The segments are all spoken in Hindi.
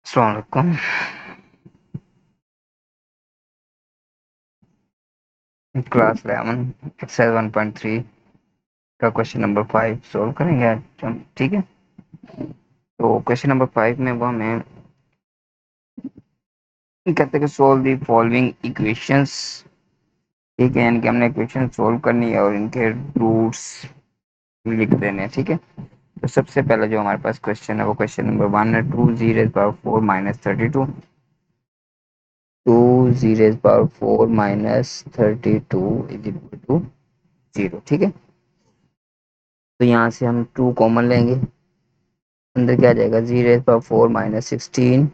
अस्सलाम वालेकुम। क्लास 11 एक्सरसाइज 1.3 का क्वेश्चन नंबर 5 सॉल्व करेंगे आज हम। ठीक है, तो क्वेश्चन नंबर 5 में वो हमें कहते हैं कि सोल्व दी फॉलोइंग इक्वेशंस। ठीक है, यानी कि हमने इक्वेशन सोल्व करनी है और इनके रूट्स लिख देने हैं। ठीक है, तो सबसे पहले जो हमारे पास क्वेश्चन है वो क्वेश्चन नंबर 1 है। 2 minus 32, 2 minus 32 is equal to 0। ठीक है, तो यहाँ से हम 2 कॉमन लेंगे, अंदर क्या आ जाएगा, 0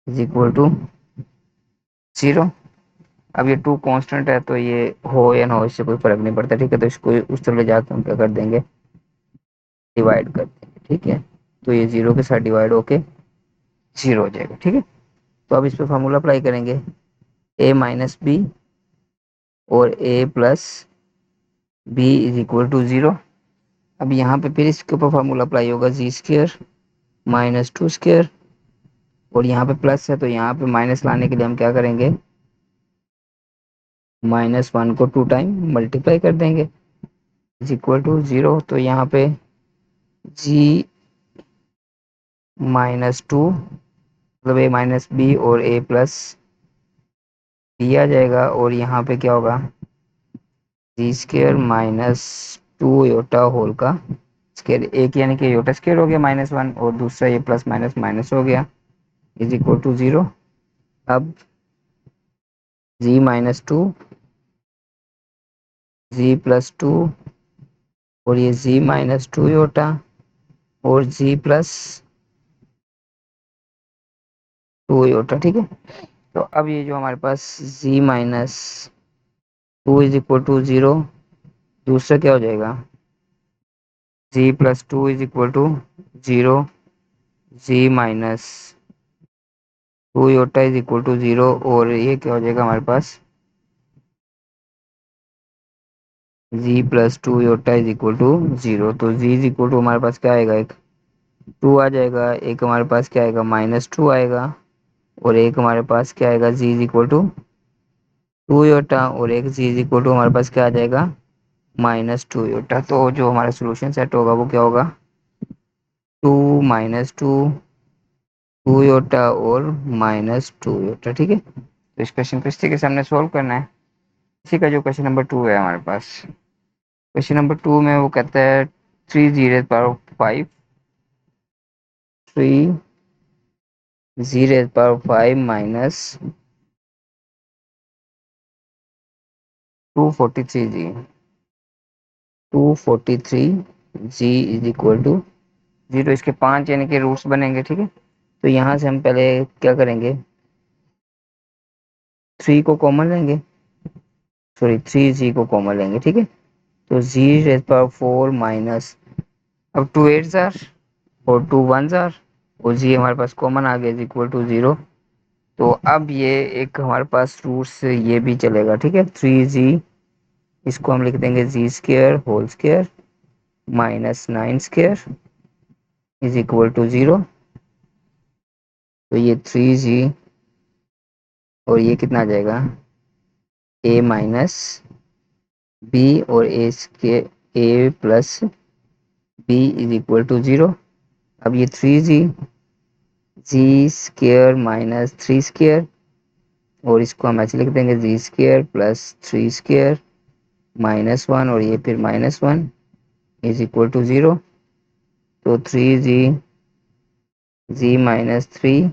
इज इक्वल टू 0। अब ये 2 कांस्टेंट है तो ये हो या ना हो इससे कोई फर्क नहीं पड़ता। ठीक है, तो इसको उस तरफ ले जाकर हम क्या कर देंगे, डिवाइड कर देंगे। ठीक है, तो ये 0 के साथ डिवाइड होके 0 हो जाएगा। ठीक है, तो अब इस पर फार्मूला अप्लाई करेंगे, a माइनस बी और a plus b is equal to 0। अब यहाँ पे फिर इसके ऊपर फार्मूला अप्लाई होगा, जी स्क्र माइनस 2 स्क्र, और यहाँ पे प्लस है तो यहाँ पे माइनस लाने के लिए हम क्या करेंगे, -1 को 2 टाइम मल्टीप्लाई कर देंगे इज इक्वल टू 0। तो यहाँ पे g -2 मतलब a माइनस बी और a प्लस बी आ जाएगा, और यहाँ पे क्या होगा, जी स्क्र -2 योटा होल का स्क्र, एक यानी कि योटा स्क्र हो गया -1 और दूसरा ये प्लस माइनस माइनस हो गया इज इक्वल टू 0। अब g-2, g+2 और ये g-2 योटा और g+2 योटा। ठीक है, तो अब ये जो हमारे पास g-2 इज इक्वल टू 0, दूसरा क्या हो जाएगा, g+2 is equal to 0, g-2 iota is equal to 0, और ये क्या हो जाएगा हमारे पास, g+2 iota is equal to 0। तो g इज इक्वल टू हमारे पास क्या आएगा, एक 2 आ जाएगा, एक हमारे पास क्या आएगा, -2 आएगा, और एक हमारे पास क्या आएगा, g is equal to 2 iota, और एक g इज इक्वल टू हमारे पास क्या आ जाएगा, -2 योटा। तो जो हमारा सोल्यूशन सेट होगा वो क्या होगा, 2 -2 2 योटा और -2 योटा। ठीक है, तो इस क्वेश्चन को इस तरीके से हमने सोल्व करना है। इसी का जो क्वेश्चन नंबर 2 है हमारे पास, क्वेश्चन नंबर 2 में वो कहता है 3 0 power 5 minus 243 g, 243 g is equal to 0। इसके 5 यानी कि रूट्स बनेंगे। ठीक है, तो यहाँ से हम पहले क्या करेंगे, 3 को कॉमन लेंगे, सॉरी 3g को कॉमन लेंगे। ठीक है, तो जी रेज पावर 4 माइनस, अब 2 8 जार और 2 1 जार और जी हमारे पास कॉमन आ गया इज इक्वल टू 0। तो अब ये एक हमारे पास रूट्स ये भी चलेगा। ठीक है, 3g, इसको हम लिख देंगे z square whole square -9 square is equal to 0। तो ये 3g और ये कितना आ जाएगा, a माइनस बी और a plus b is equal to 0। अब ये 3g, जी स्क्र -3 स्क्र, और इसको हम ऐसे लिख देंगे जी स्क्र प्लस 3 स्क्र -1 और ये फिर -1 इज इक्वल टू 0। तो 3g, g-3,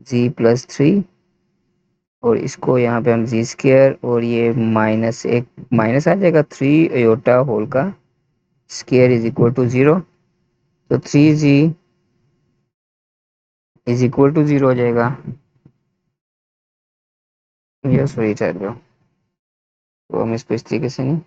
g+3, और इसको यहाँ पे हम जी स्क्र और ये माइनस एक माइनस आ जाएगा 3 योटा होल का स्क्र इज इक्वल टू 0। तो 3g इज इक्वल टू 0 हो जाएगा। यस वही ठहर जाओ, तो हम इसको इस तरीके से नहीं,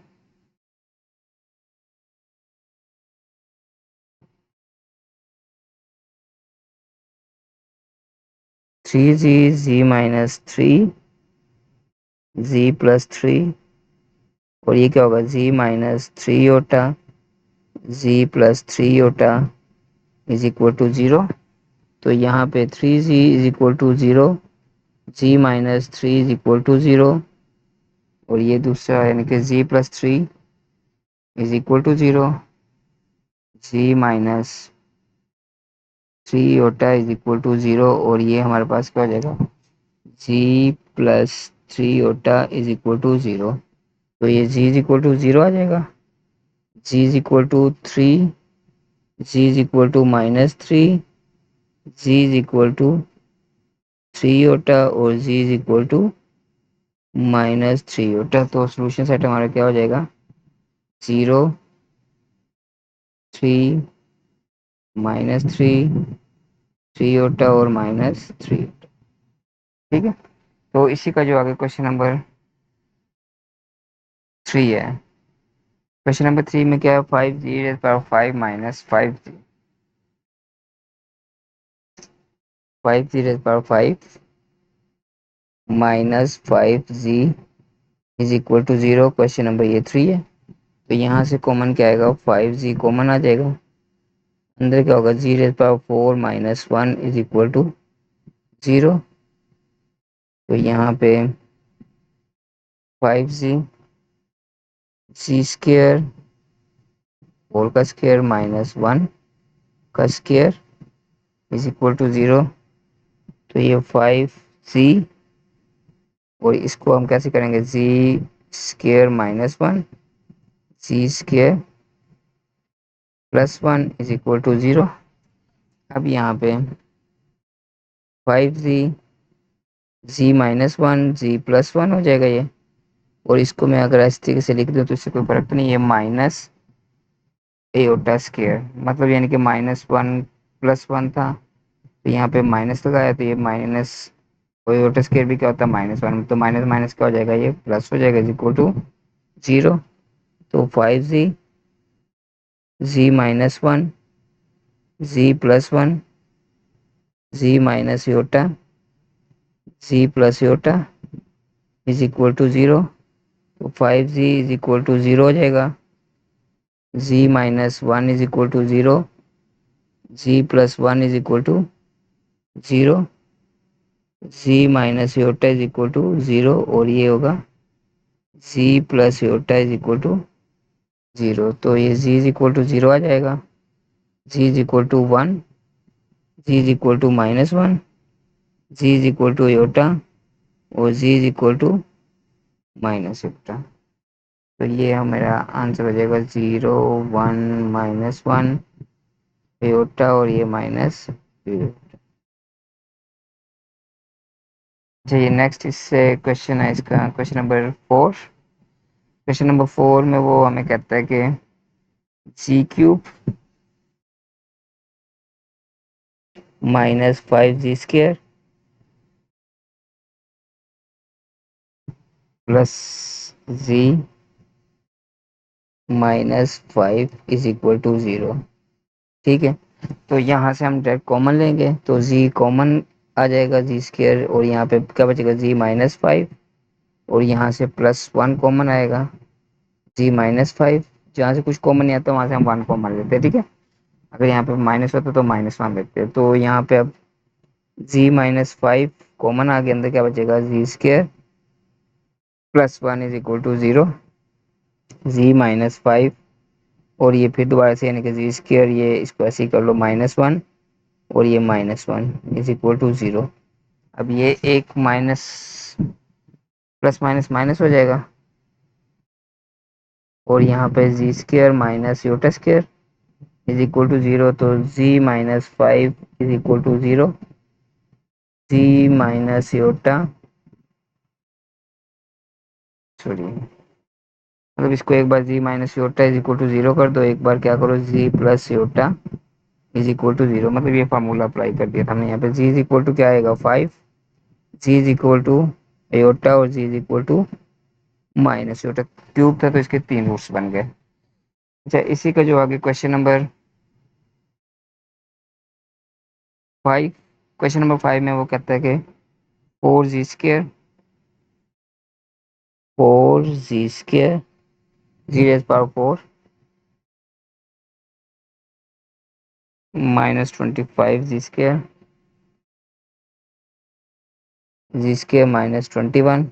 3g, g-3, g+3, और ये क्या होगा, g-3 iota, g+3 iota is equal to 0। तो यहाँ पे 3z is equal to 0, z minus 3 is equal to 0, और ये दूसरा यानी कि z plus 3 is equal to 0, z minus 3 iota is equal to 0, और ये हमारे पास क्या हो जाएगा, z plus 3 iota is equal to 0। तो ये z इज इक्वल टू 0 आ जाएगा, z is equal to 3, z is equal to minus 3, z is equal to 3 iota और z is equal to minus 3 iota. तो सोल्यूशन सेट हमारा क्या हो जाएगा, 0, 3, माइनस 3, 3 ओटा और माइनस 3 ओटा। ठीक है, तो इसी का जो आगे क्वेश्चन नंबर 3 है, क्वेश्चन नंबर 3 में क्या है, 5z raise power 5 minus 5z, 5z raise power 5 minus 5z is equal to 0। Question number ये 3 है। तो यहाँ से कॉमन क्या आएगा, 5z कॉमन आ जाएगा, अंदर क्या होगा, z raise power 4 minus 1 is equal to 0। तो यहाँ पे 5z c स्क्वायर होल का स्क्वायर माइनस 1 का स्क्वायर इज इक्वल टू 0। तो ये 5z, और इसको हम कैसे करेंगे, z square minus 1, z square plus 1 is equal to 0। अब यहाँ पे 5z, z minus 1, z plus 1 हो जाएगा ये, और इसको मैं अगर इस तरीके से लिख दूँ तो इससे कोई फर्क तो नहीं, ये माइनस एओटा स्क्वायर, मतलब यानी कि माइनस 1 प्लस 1 था, तो यहाँ पे माइनस लगाया, तो ये माइनस, और एओटा स्क्वायर भी क्या होता है, माइनस 1, तो माइनस माइनस क्या हो जाएगा, ये प्लस हो जाएगा, इज इक्वल टू 0। तो 5z, z minus 1, z plus 1, z minus iota, z plus iota is equal to 0। तो 5z इज इक्वल टू 0 हो जाएगा, z minus 1 is equal to 0, z plus 1 is equal to 0, z minus iota is equal to 0, और ये होगा z plus iota is equal to 0। तो ये z इज इक्वल टू 0 आ जाएगा, z is equal to 1, z is equal to minus 1, z is equal to iota, और z is equal to minus iota. तो ये हमारा आंसर हो जाएगा 0, 1, माइनस 1 योटा, और ये माइनस 0। चलिए नेक्स्ट इससे क्वेश्चन है, इसका क्वेश्चन नंबर 4। क्वेश्चन नंबर 4 में वो हमें कहता है कि z cube minus 5z square plus z minus 5 is equal to 0। ठीक है, तो यहाँ से हम डायरेक्ट कॉमन लेंगे, तो z कॉमन आ जाएगा, z स्क्वायर, और यहाँ पे क्या बचेगा, z माइनस 5, और यहाँ से प्लस 1 कॉमन आएगा, z माइनस 5, जहाँ से कुछ कॉमन नहीं आता वहाँ से हम 1 कॉमन लेते हैं। ठीक है, अगर यहाँ पे माइनस होता तो माइनस 1 लेते हैं, तो यहाँ पे अब z माइनस 5 कॉमन आ गया, अंदर क्या बचेगा, z square plus 1 is equal to 0, z minus 5, और ये फिर दोबारा से यानी कि जी स्क्वायर, ये इसको ऐसे ही कर लो माइनस 1, और ये माइनस 1 इज इक्वल टू 0। अब ये एक माइनस प्लस माइनस माइनस हो जाएगा, और यहाँ पे z square minus iota square is equal to 0। तो z minus 5 is equal to 0, z minus iota, sorry, मतलब इसको एक बार z minus iota is equal to 0 कर दो, एक बार क्या करो, z plus iota is equal to 0, मतलब ये फार्मूला अप्लाई कर दिया था हमने यहाँ पे। जी इज इक्वल टू क्या आएगा, 5, z is equal to iota, और z is equal to minus iota, cube था तो इसके 3 रूट्स बन गए। अच्छा, इसी का जो आगे क्वेश्चन नंबर 5, क्वेश्चन नंबर 5 में वो कहता है कि 4z square, 4z square, g raise power 4 minus 25 g square g square minus 21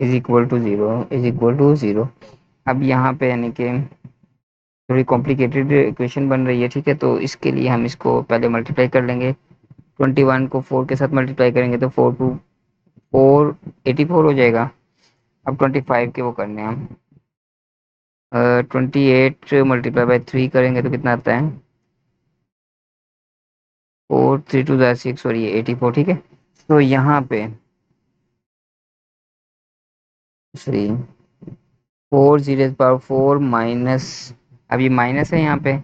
is equal to zero. अब यहाँ पे यानी कि थोड़ी कॉम्प्लिकेटेड इक्वेशन बन रही है, ठीक है। तो इसके लिए हम इसको पहले मल्टीप्लाई कर लेंगे। 21 को 4 के साथ मल्टीप्लाई करेंगे तो 4 टू 4 84 हो जाएगा। अब 25 के वो करने हैं हम। 28 मल्टीप्लाई बाई 3 करेंगे तो कितना आता है? 4 3 टू 6 और ये 84, ठीक है। तो यहाँ पे सॉरी 4 जीरो पावर 4 माइनस, अब ये माइनस है यहाँ पे,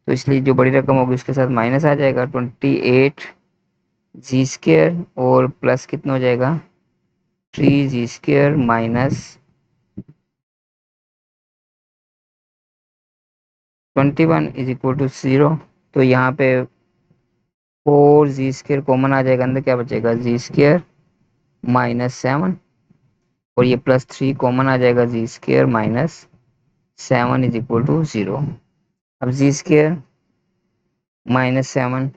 तो इसलिए जो बड़ी रकम होगी उसके साथ माइनस आ जाएगा। 28 जी स्क्र और प्लस कितना हो जाएगा? 3 z square minus 21 is equal to 0। तो यहाँ पे 4 जी स्क्र कॉमन आ जाएगा, अंदर क्या बचेगा? जी स्क्र माइनस 7 और ये प्लस 3 कॉमन आ जाएगा, z square minus 7 is equal to 0। अब जी स्क्र माइनस 7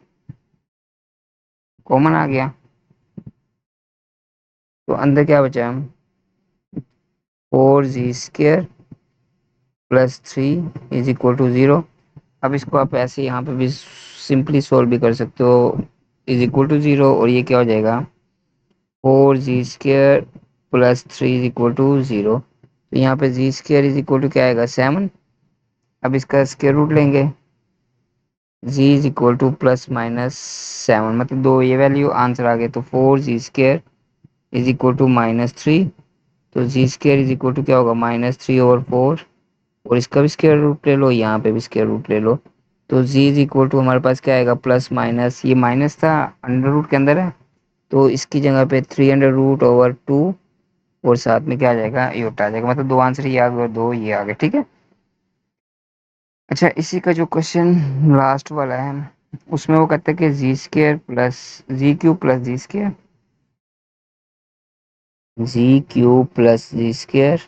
कॉमन आ गया, तो अंदर क्या बचा? 4 z square plus 3 is equal to 0। अब इसको आप ऐसे यहाँ पे भी सिंपली सोल्व भी कर सकते हो, इज इक्वल टू 0, और ये क्या हो जाएगा? 4 z square plus 3 is equal to 0। तो यहाँ पे z square is equal to क्या आएगा? 7। अब इसका स्क्वायर रूट लेंगे, z is equal to plus minus 7, मतलब दो ये वैल्यू आंसर आ गए। तो 4 z square is equal to minus 3। तो z square is equal to क्या होगा? माइनस 3/4, और इसका भी स्क्वायर रूट ले लो, यहाँ पे भी स्क्वायर रूट ले लो। तो जी इज इक्वल टू हमारे पास क्या आएगा? प्लस माइनस, ये माइनस था अंडर रूट के अंदर है, तो इसकी जगह पे 300√2 और साथ में क्या आ जाएगा? योटा आ जाएगा। मतलब दो आंसर ये आ गए और दो ये आ गए, ठीक है। अच्छा, इसी का जो क्वेश्चन लास्ट वाला है उसमें वो कहते हैं कि जी स्क्र प्लस जी क्यूब प्लस जी स्क्र